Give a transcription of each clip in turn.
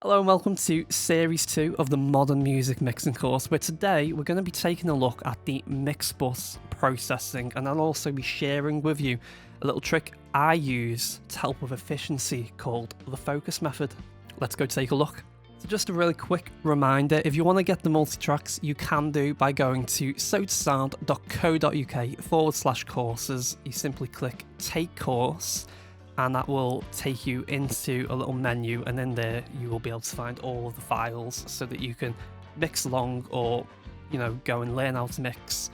Hello and welcome to Series 2 of the Modern Music Mixing course, where today we're going to be taking a look at the mix bus processing, and I'll also be sharing with you a little trick I use to help with efficiency called the focus method. Let's go take a look. So just a really quick reminder, if you want to get the multi-tracks, you can do by going to sotosound.co.uk/courses. You simply click Take Course, and that will take you into a little menu, and in there you will be able to find all of the files so that you can mix along, or go and learn how to mix,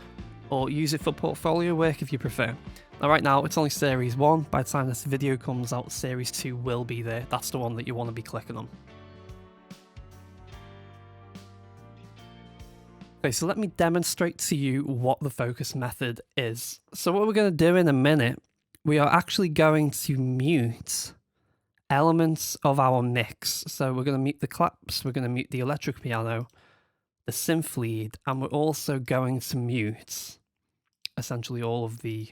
or use it for portfolio work if you prefer. Now right now it's only series 1. By the time this video comes out, series 2 will be there. That's the one that you want to be clicking on. Okay, so let me demonstrate to you what the focus method is. So what we're going to do in a minute, we are actually going to mute elements of our mix. So we're going to mute the claps, we're going to mute the electric piano, the synth lead, and we're also going to mute essentially all of the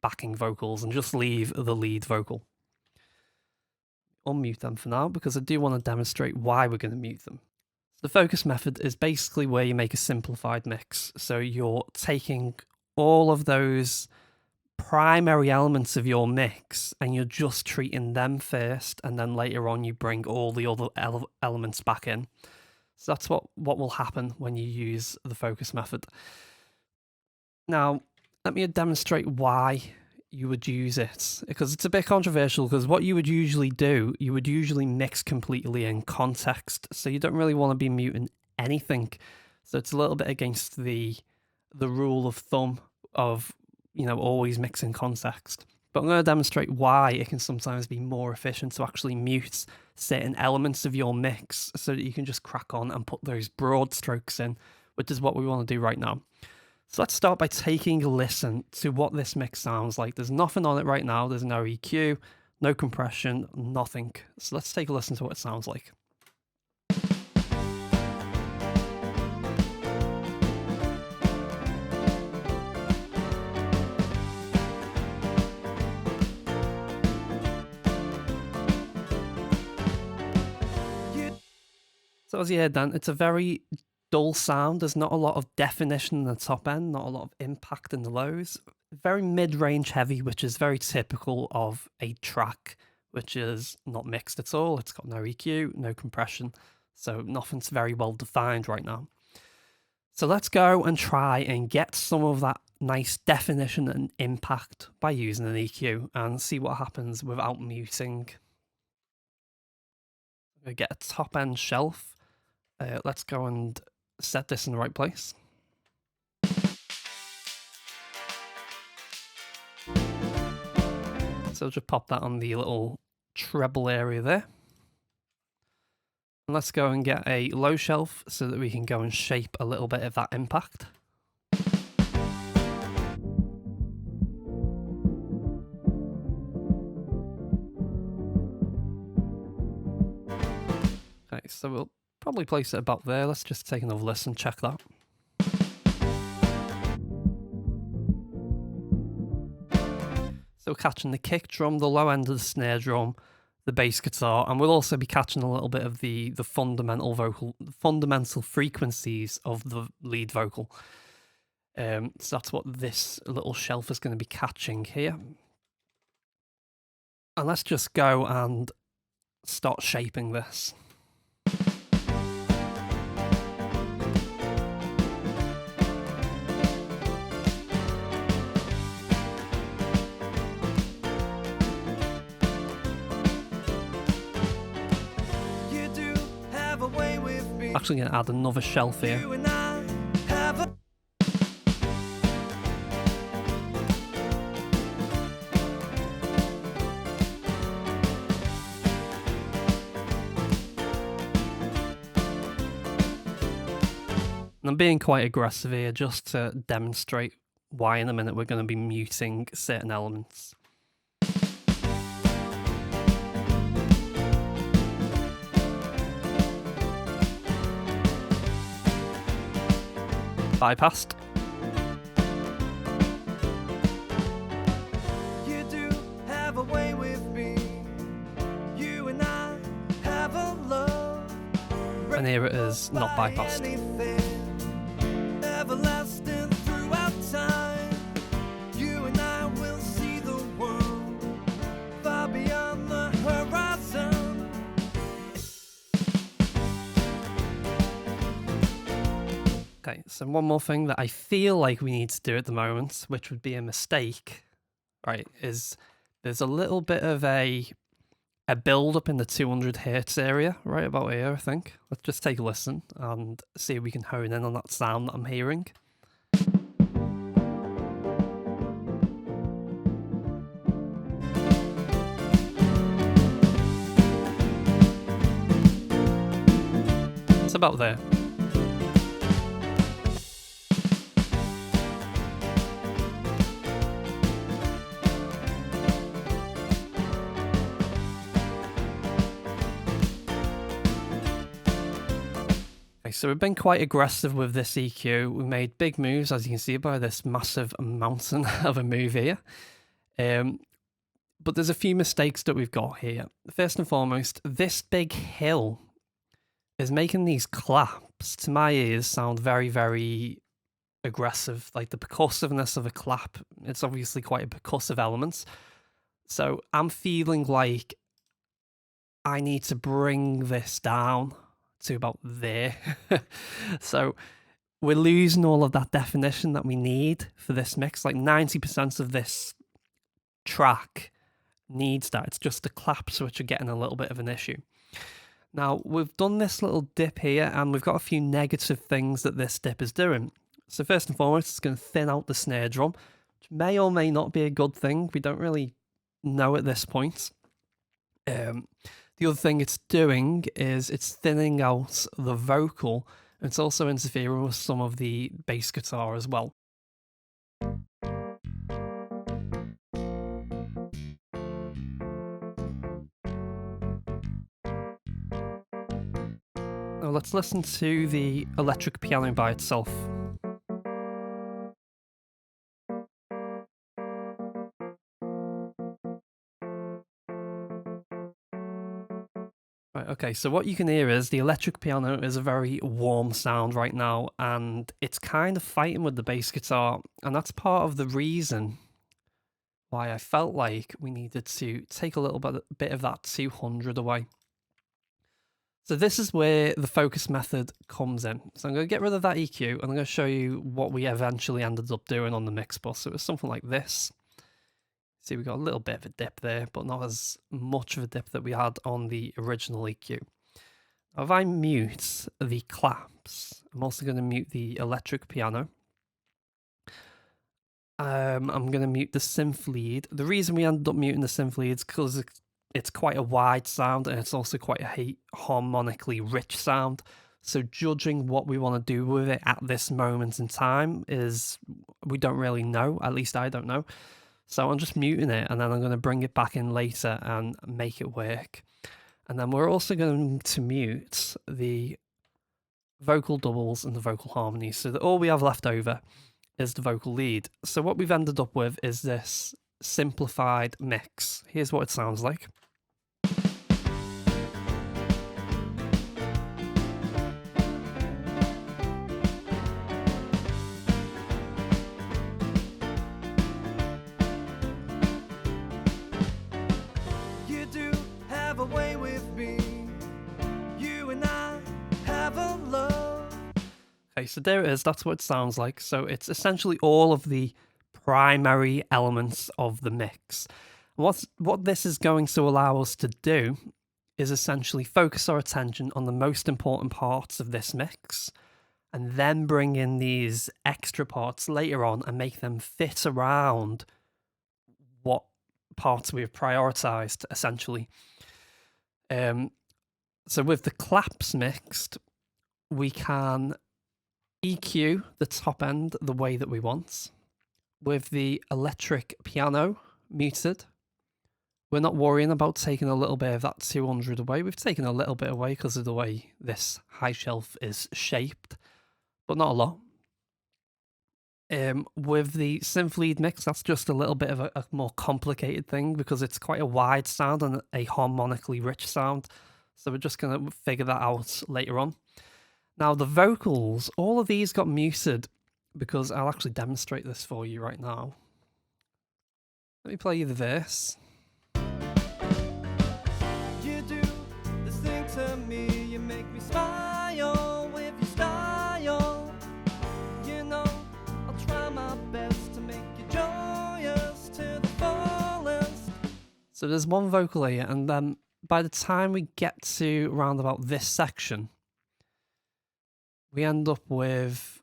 backing vocals and just leave the lead vocal. Unmute them for now because I do want to demonstrate why we're going to mute them. The focus method is basically where you make a simplified mix. So you're taking all of those primary elements of your mix and you're just treating them first, and then later on you bring all the other elements back in. So that's what will happen when you use the focus method. Now let me demonstrate why you would use it, because it's a bit controversial, because what you would usually do, you would usually mix completely in context, so you don't really want to be muting anything. So it's a little bit against the rule of thumb of always mix in context. But I'm going to demonstrate why it can sometimes be more efficient to actually mute certain elements of your mix so that you can just crack on and put those broad strokes in, which is what we want to do right now. So let's start by taking a listen to what this mix sounds like. There's nothing on it right now. There's no EQ, no compression, nothing. So let's take a listen to what it sounds like. So as you heard then, it's a very dull sound. There's not a lot of definition in the top end, not a lot of impact in the lows. Very mid-range heavy, which is very typical of a track which is not mixed at all. It's got no EQ, no compression, so nothing's very well defined right now. So let's go and try and get some of that nice definition and impact by using an EQ and see what happens without muting. I'm going to get a top end shelf. Let's go and set this in the right place. So just pop that on the little treble area there. And let's go and get a low shelf so that we can go and shape a little bit of that impact. Okay, so we'll probably place it about there. Let's just take another listen, check that. So catching the kick drum, the low end of the snare drum, the bass guitar, and we'll also be catching a little bit of the fundamental frequencies of the lead vocal. So that's what this little shelf is going to be catching here. And let's just go and start shaping this. Actually going to add another shelf here. And I'm being quite aggressive here just to demonstrate why in a minute we're going to be muting certain elements. Bypassed. You do have a way with me. You and I have a love. And here it is, not bypassed. Everlasting throughout time, you and I will see the world far beyond the horizon. Okay, so one more thing that I feel like we need to do at the moment, which would be a mistake, right, is there's a little bit of a build up in the 200 hertz area, right about here, I think. Let's just take a listen and see if we can hone in on that sound that I'm hearing. It's about there. So we've been quite aggressive with this EQ. We made big moves, as you can see by this massive mountain of a move here. But there's a few mistakes that we've got here. First and foremost, this big hill is making these claps, to my ears, sound very, very aggressive. Like the percussiveness of a clap, it's obviously quite a percussive element. So I'm feeling like I need to bring this down to about there. So we're losing all of that definition that we need for this mix. Like 90% of this track needs that. It's just the claps which are getting a little bit of an issue. Now, we've done this little dip here, and we've got a few negative things that this dip is doing. So first and foremost, it's going to thin out the snare drum, which may or may not be a good thing. We don't really know at this point. The other thing it's doing is it's thinning out the vocal, and it's also interfering with some of the bass guitar as well. Now let's listen to the electric piano by itself. Right, okay, so what you can hear is the electric piano is a very warm sound right now, and it's kind of fighting with the bass guitar, and that's part of the reason why I felt like we needed to take a little bit of that 200 away. So this is where the focus method comes in. So I'm going to get rid of that EQ, and I'm going to show you what we eventually ended up doing on the mix bus. So it was something like this. See, we got a little bit of a dip there, but not as much of a dip that we had on the original EQ. Now, if I mute the claps, I'm also going to mute the electric piano. I'm going to mute the synth lead. The reason we ended up muting the synth lead is because it's quite a wide sound, and it's also quite a harmonically rich sound. So judging what we want to do with it at this moment in time is, we don't really know. At least I don't know. So I'm just muting it, and then I'm going to bring it back in later and make it work. And then we're also going to mute the vocal doubles and the vocal harmonies, so that all we have left over is the vocal lead. So what we've ended up with is this simplified mix. Here's what it sounds like. Okay, so there it is, that's what it sounds like. So it's essentially all of the primary elements of the mix. What this is going to allow us to do is essentially focus our attention on the most important parts of this mix, and then bring in these extra parts later on and make them fit around what parts we've prioritized, essentially. So with the claps mixed, we can EQ the top end the way that we want. With the electric piano muted, we're not worrying about taking a little bit of that 200 away. We've taken a little bit away because of the way this high shelf is shaped, but not a lot. With the synth lead mix, that's just a little bit of a more complicated thing because it's quite a wide sound and a harmonically rich sound. So we're just going to figure that out later on. Now the vocals, all of these got muted because I'll actually demonstrate this for you right now. Let me play you the verse. You do this thing to me, you make me smile with your style. You know, I'll try my best to make you joyous to the fullest. So there's one vocal here, and then by the time we get to round about this section, we end up with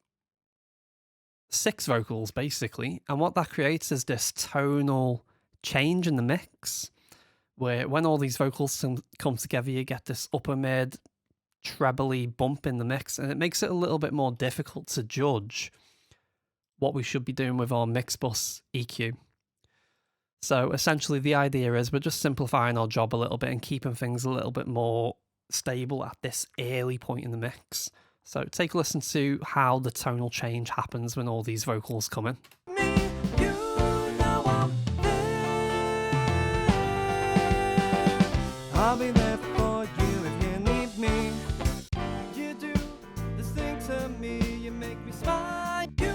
6 vocals basically, and what that creates is this tonal change in the mix, where when all these vocals come together, you get this upper mid trebly bump in the mix, and it makes it a little bit more difficult to judge what we should be doing with our mix bus EQ. So essentially the idea is we're just simplifying our job a little bit and keeping things a little bit more stable at this early point in the mix. So take a listen to how the tonal change happens when all these vocals come in. Me, you know I'm there. I'll be there for you if you need me. You do this thing to me, you make me smile. You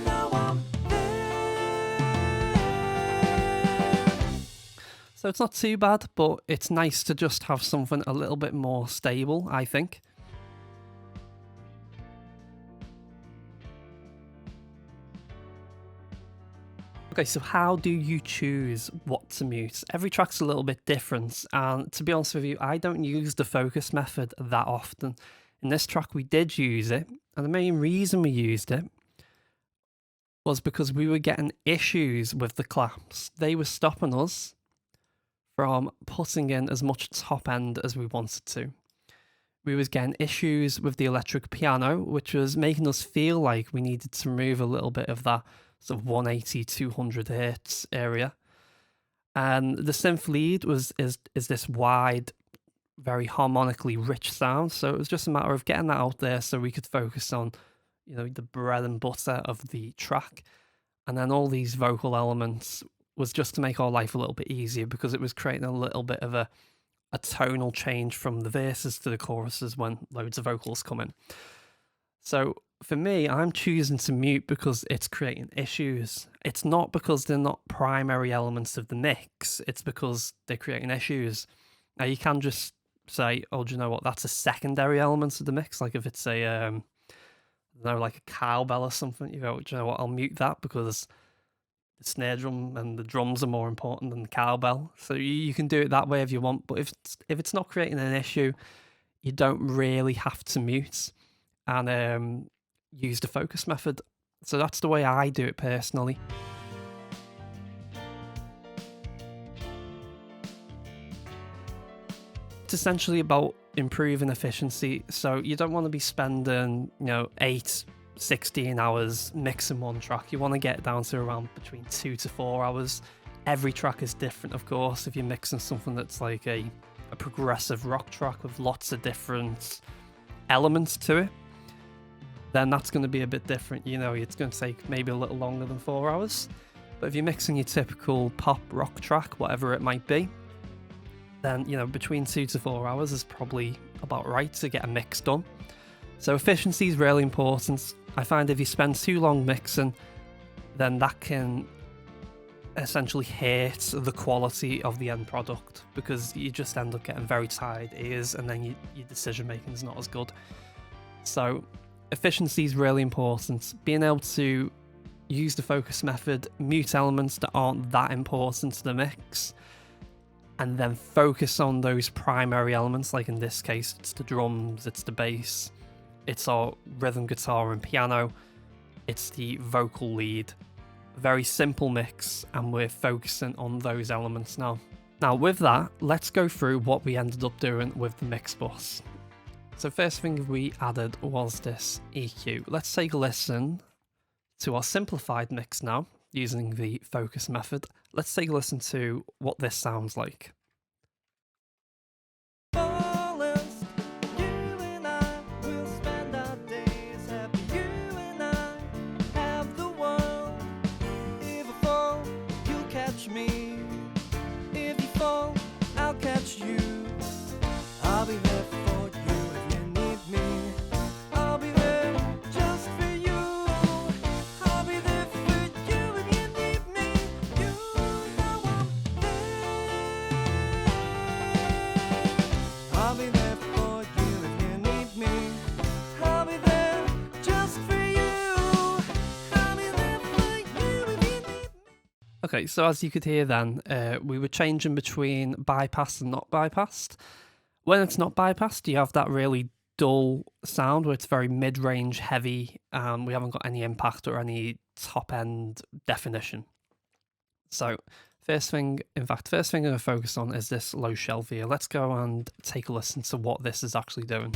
know I'm there. So it's not too bad, but it's nice to just have something a little bit more stable, I think. Okay, so how do you choose what to mute? Every track's a little bit different, and to be honest with you, I don't use the focus method that often. In this track, we did use it, and the main reason we used it was because we were getting issues with the claps. They were stopping us from putting in as much top end as we wanted to. We was getting issues with the electric piano, which was making us feel like we needed to remove a little bit of that sort of 180, 200 hertz area. And the synth lead is this wide, very harmonically rich sound. So it was just a matter of getting that out there so we could focus on, you know, the bread and butter of the track. And then all these vocal elements was just to make our life a little bit easier, because it was creating a little bit of a tonal change from the verses to the choruses when loads of vocals come in. So for me, I'm choosing to mute because it's creating issues. It's not because they're not primary elements of the mix. It's because they're creating issues. Now you can just say, oh, do you know what? That's a secondary element of the mix. Like if it's a, I don't know, like a cowbell or something, you go, do you know what? I'll mute that because the snare drum and the drums are more important than the cowbell. So you can do it that way if you want. But if it's not creating an issue, you don't really have to mute and use the focus method. So that's the way I do it personally. It's essentially about improving efficiency. So you don't want to be spending, 8, 16 hours mixing one track. You want to get down to around between 2 to 4 hours. Every track is different, of course. If you're mixing something that's like a progressive rock track with lots of different elements to it, then that's going to be a bit different. It's going to take maybe a little longer than 4 hours. But if you're mixing your typical pop rock track, whatever it might be, then, between 2 to 4 hours is probably about right to get a mix done. So efficiency is really important. I find if you spend too long mixing, then that can essentially hurt the quality of the end product, because you just end up getting very tired ears, and then your decision making is not as good. So efficiency is really important. Being able to use the focus method, mute elements that aren't that important to the mix, and then focus on those primary elements. Like in this case, it's the drums, it's the bass, it's our rhythm guitar and piano, it's the vocal lead. Very simple mix, and we're focusing on those elements now. Now with that, let's go through what we ended up doing with the mix bus. So first thing we added was this EQ. Let's take a listen to our simplified mix now, using the focus method. Let's take a listen to what this sounds like. Fullest, you and I will spend our days happy. You and I have the world. If I fall, you'll catch me. If you fall, I'll catch you. I'll be Okay, so as you could hear then, we were changing between bypassed and not bypassed. When it's not bypassed, you have that really dull sound where it's very mid-range heavy, and we haven't got any impact or any top-end definition. So first thing I'm going to focus on is this low shelf here. Let's go and take a listen to what this is actually doing.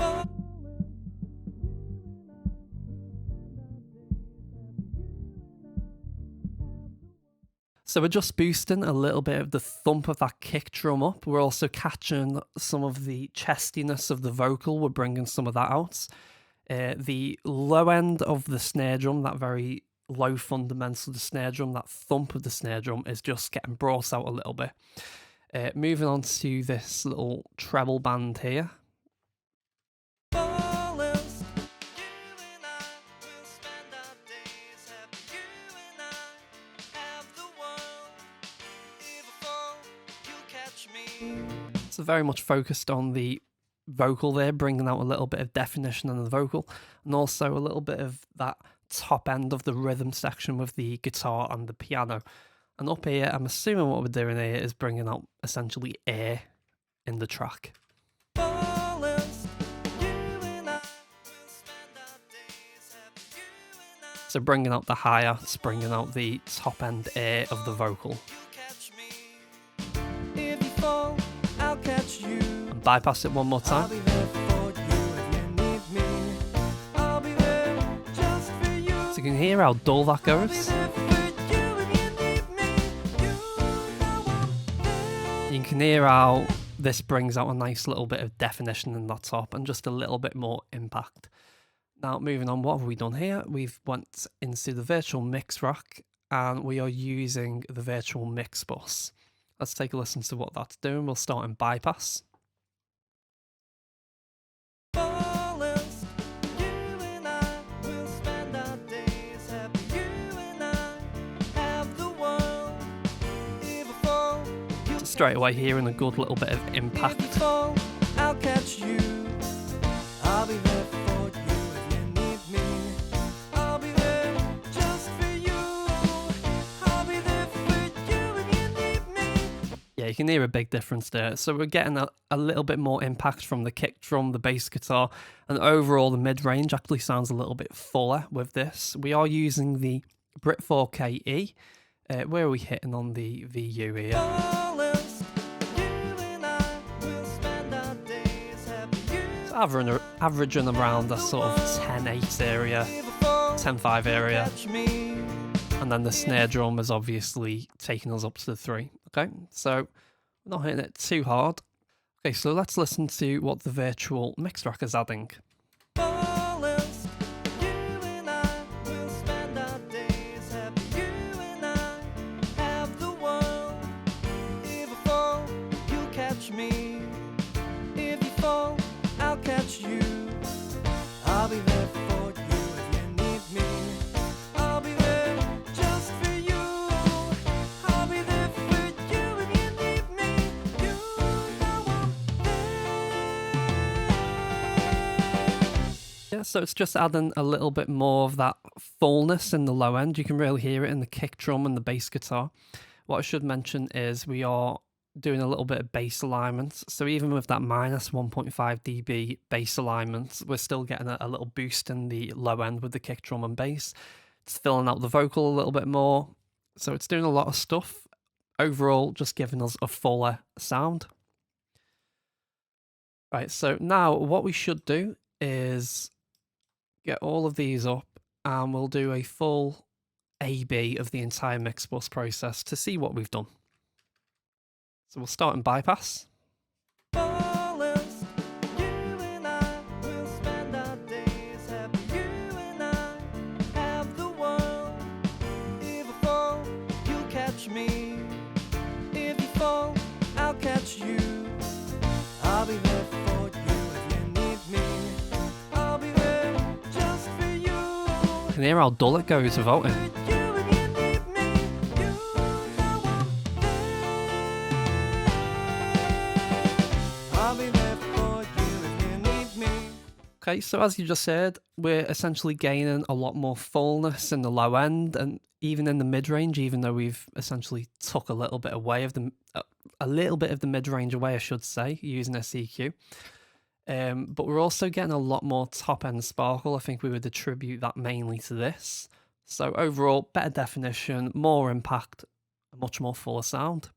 So we're just boosting a little bit of the thump of that kick drum up. We're also catching some of the chestiness of the vocal. We're bringing some of that out. The low end of the snare drum, that very low fundamental of the snare drum, that thump of the snare drum is just getting brought out a little bit. Moving on to this little treble band here. So very much focused on the vocal there, bringing out a little bit of definition in the vocal, and also a little bit of that top end of the rhythm section with the guitar and the piano. And up here, I'm assuming what we're doing here is bringing out essentially air in the track. So bringing out the hi-hats, bringing out the top end air of the vocal. And bypass it one more time. So you can hear how dull that goes. You can hear how this brings out a nice little bit of definition in that top and just a little bit more impact. Now moving on, what have we done here? We've went into the virtual mix rack and we are using the virtual mix bus. Let's take a listen to what that's doing. We'll start in bypass. Straight away hearing a good little bit of impact. I'll catch you. I'll be there for you if you need me. I'll be there just for you. I'll be there for you if you need me. Yeah, you can hear a big difference there. So we're getting a little bit more impact from the kick drum, the bass guitar, and overall the mid-range actually sounds a little bit fuller with this. We are using the Brit 4K-E. Where are we hitting on the VU here? Averaging around the sort of 10.8 area, 10.5 area, and then the snare drum is obviously taking us up to the 3. Okay, so we're not hitting it too hard. Okay, so let's listen to what the virtual mix rack is adding. You. I'll be there for you if you need me. I'll be there just for you. I'll be there for you if you need me. You know I'm there. Yeah, so it's just adding a little bit more of that fullness in the low end. You can really hear it in the kick drum and the bass guitar. What I should mention is we are doing a little bit of bass alignment. So even with that minus 1.5 dB bass alignment, we're still getting a little boost in the low end with the kick drum and bass. It's filling out the vocal a little bit more. So it's doing a lot of stuff. Overall, just giving us a fuller sound. Right, so now what we should do is get all of these up and we'll do a full A/B of the entire mix bus process to see what we've done. So we'll start in bypass. You can hear how dull it goes without it. Okay, so as you just said, we're essentially gaining a lot more fullness in the low end and even in the mid-range, even though we've essentially took a little bit away of the mid-range away, I should say, using SEQ. But we're also getting a lot more top-end sparkle. I think we would attribute that mainly to this. So overall, better definition, more impact, a much more fuller sound.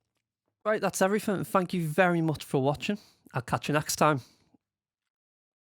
Right, that's everything. Thank you very much for watching. I'll catch you next time.